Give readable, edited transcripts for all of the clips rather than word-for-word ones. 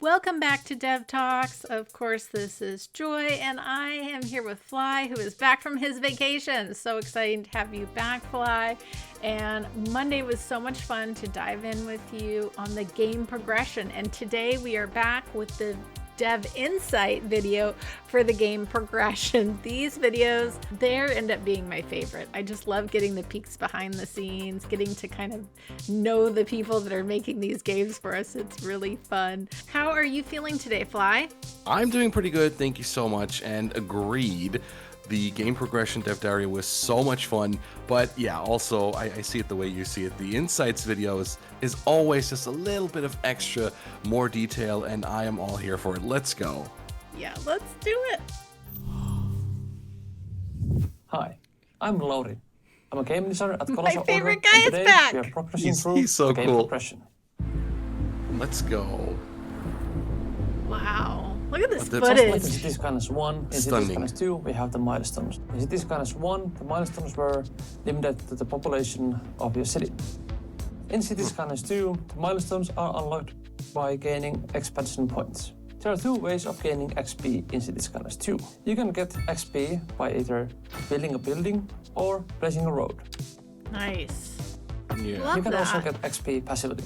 Welcome back to Dev Talks. Of course, this is Joy, and I am here with Fly, who is back from his vacation. So exciting to have you back, Fly. And Monday was so much fun to dive in with you on the game progression. And today we are back with the Dev Insight video for the game progression. These videos, they end up being my favorite. I just love getting the peeks behind the scenes, getting to kind of know the people that are making these games for us. It's really fun. How are you feeling today, Fly? I'm doing pretty good, thank you so much, and agreed. The game progression Dev Diary was so much fun, but yeah, also I see it the way you see it. The Insights video is always just a little bit of extra, more detail, and I am all here for it. Let's go. Yeah, let's do it. Hi, I'm Lauri. I'm a game designer at Colossal My favorite Order, guy and is today back. we are progressing He's through so the game cool. progression. Let's go. Wow, look at this Just Just like in footage. Cities Skylines 1, in Cities Stunning. Skylines 2, we have the milestones. In Cities Skylines 1, the milestones were limited to the population of your city. In Cities Skylines 2, the milestones are unlocked by gaining expansion points. There are two ways of gaining XP in Cities Skylines 2. You can get XP by either building a building or placing a road. Nice. Yeah. Love You can also that. get XP passively.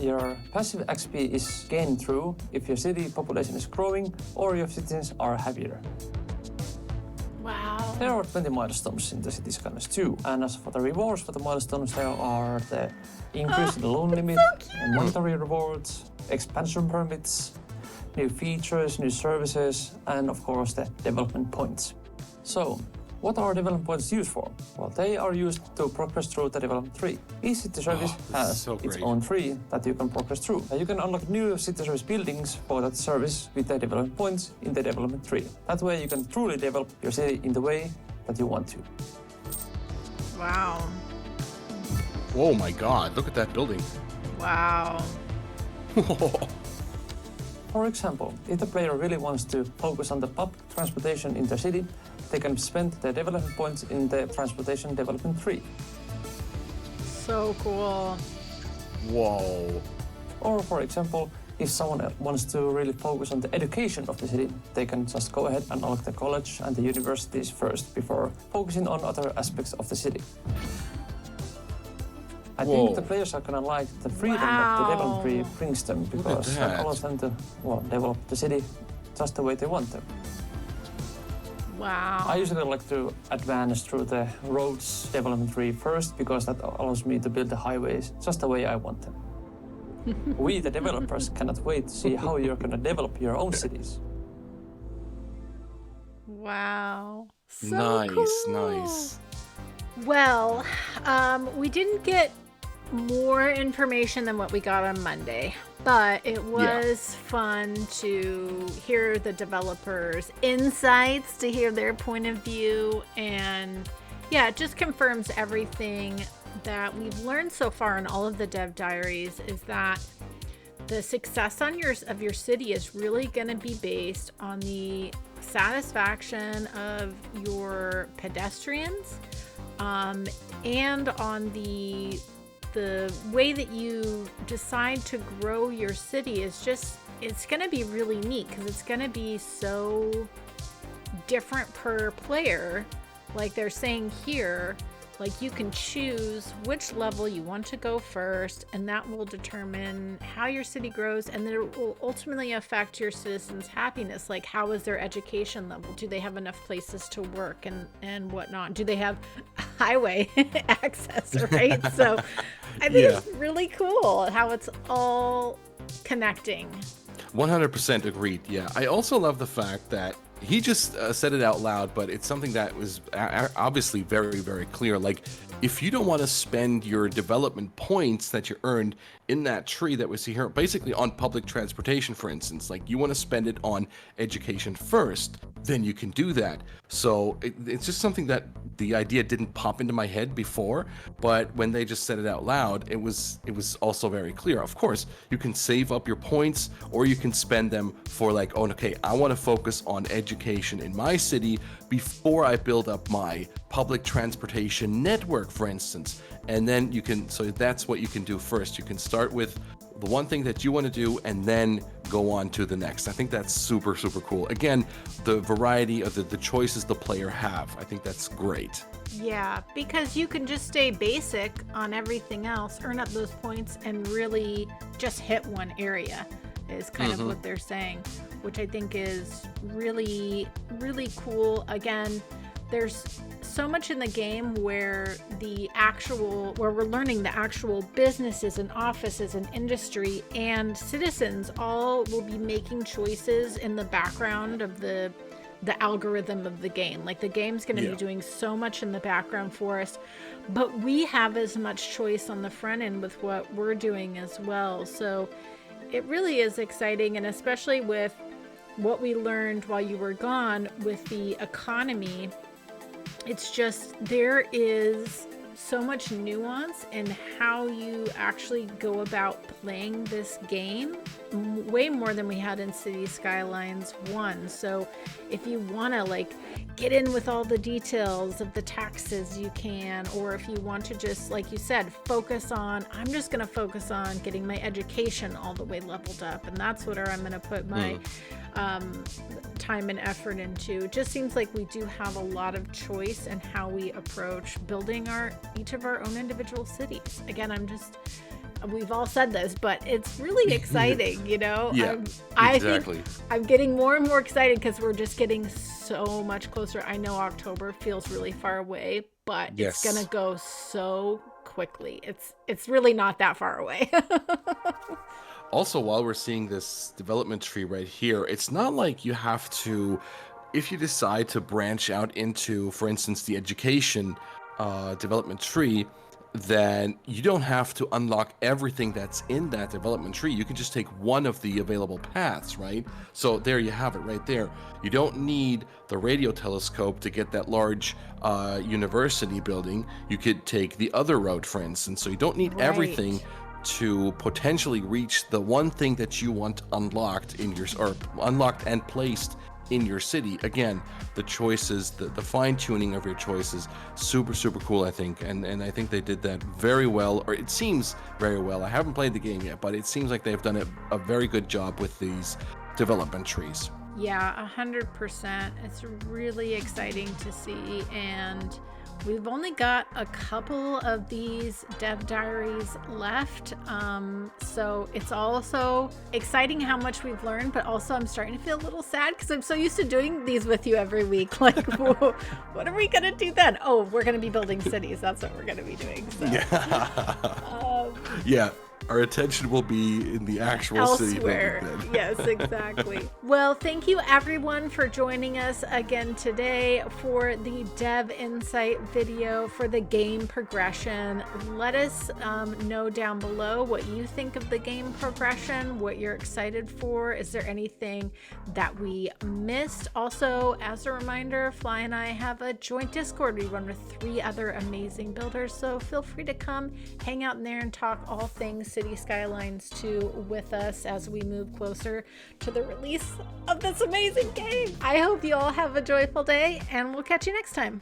Your passive XP is gained through if your city population is growing or your citizens are happier. Wow. There are 20 milestones in the Cities Skylines 2, and as for the rewards for the milestones, there are the increase in the loan limit, and monetary rewards, expansion permits, new features, new services, and of course the development points. So, what are development points used for? Well, they are used to progress through the development tree. Each city service this is has so its great. own tree that you can progress through. You can unlock new city service buildings for that service with the development points in the development tree. That way you can truly develop your city in the way that you want to. Wow. Oh my god, look at that building. Wow. For example, if the player really wants to focus on the public transportation in the city, they can spend their development points in the transportation development tree. So cool. Whoa. Or for example, if someone wants to really focus on the education of the city, they can just go ahead and unlock the college and the universities first before focusing on other aspects of the city. I Whoa. think the players are gonna like the freedom that the development tree brings them because that. that allows them to develop the city just the way they want to. Wow. I usually like to advance through the roads development tree first because that allows me to build the highways just the way I want them. We, the developers, cannot wait to see how you're going to develop your own cities. Wow. So Nice, cool. nice. Well, we didn't get more information than what we got on Monday, but it was fun to hear the developers' insights, to hear their point of view, and yeah, it just confirms everything that we've learned so far in all of the Dev Diaries is that the success of your city is really going to be based on the satisfaction of your pedestrians, and on the way that you decide to grow your city is just, it's going to be really neat because it's going to be so different per player. Like they're saying here, like you can choose which level you want to go first, and that will determine how your city grows, and then it will ultimately affect your citizens' happiness. Like, how is their education level? Do they have enough places to work and whatnot? Do they have highway access, right? So I think it's really cool how it's all connecting. 100% agreed, yeah. I also love the fact that he just said it out loud, but it's something that was obviously very, very clear. Like, if you don't want to spend your development points that you earned in that tree that we see here, basically on public transportation, for instance, like you want to spend it on education first, then you can do that. So it's just something that the idea didn't pop into my head before, but when they just said it out loud, it was also very clear. Of course, you can save up your points, or you can spend them for like, oh, okay, I want to focus on education in my city before I build up my public transportation network, for instance. And then you can, so that's what you can do first. You can start with the one thing that you want to do and then go on to the next. I think that's super, super cool. Again, the variety of the choices the player have, I think that's great. Yeah, because you can just stay basic on everything else, earn up those points, and really just hit one area is kind of what they're saying, which I think is really, really cool. Again, there's so much in the game where we're learning the actual businesses and offices and industry and citizens all will be making choices in the background of the algorithm of the game. Like the game's going to be doing so much in the background for us, but we have as much choice on the front end with what we're doing as well. So it really is exciting, and especially with what we learned while you were gone with the economy. It's just, there is so much nuance in how you actually go about playing this game, way more than we had in Cities Skylines 1. So if you want to like get in with all the details of the taxes, you can, or if you want to just, like you said, I'm just going to focus on getting my education all the way leveled up, and that's what I'm going to put my time and effort into. It just seems like we do have a lot of choice in how we approach building each of our own individual cities. Again, we've all said this, but it's really exciting, you know? Yeah, I exactly. think I'm getting more and more excited because we're just getting so much closer. I know October feels really far away, but it's gonna go so quickly. It's really not that far away. Also, while we're seeing this development tree right here, it's not like you have to, if you decide to branch out into, for instance, the education development tree, then you don't have to unlock everything that's in that development tree. You can just take one of the available paths, right? So there you have it right there. You don't need the radio telescope to get that large university building. You could take the other road, for instance. So you don't need everything to potentially reach the one thing that you want unlocked unlocked and placed in your city. Again, the choices, the fine-tuning of your choices, super, super cool, I think. And I think they did that very well, or it seems very well. I haven't played the game yet, but it seems like they've done a very good job with these development trees. Yeah, 100%. It's really exciting to see, and we've only got a couple of these dev diaries left, so it's also exciting how much we've learned, but also I'm starting to feel a little sad because I'm so used to doing these with you every week. Like, what are we gonna do then? Oh, we're gonna be building cities. That's what we're gonna be doing. So. Yeah. Our attention will be in the actual elsewhere. city building then. Yes, exactly. Well, thank you everyone for joining us again today for the Dev Insight video for the game progression. Let us know down below what you think of the game progression, what you're excited for. Is there anything that we missed? Also, as a reminder, Fly and I have a joint Discord we run with 3 other amazing builders, so feel free to come hang out in there and talk all things Cities Skylines 2 with us as we move closer to the release of this amazing game. I hope you all have a joyful day, and we'll catch you next time.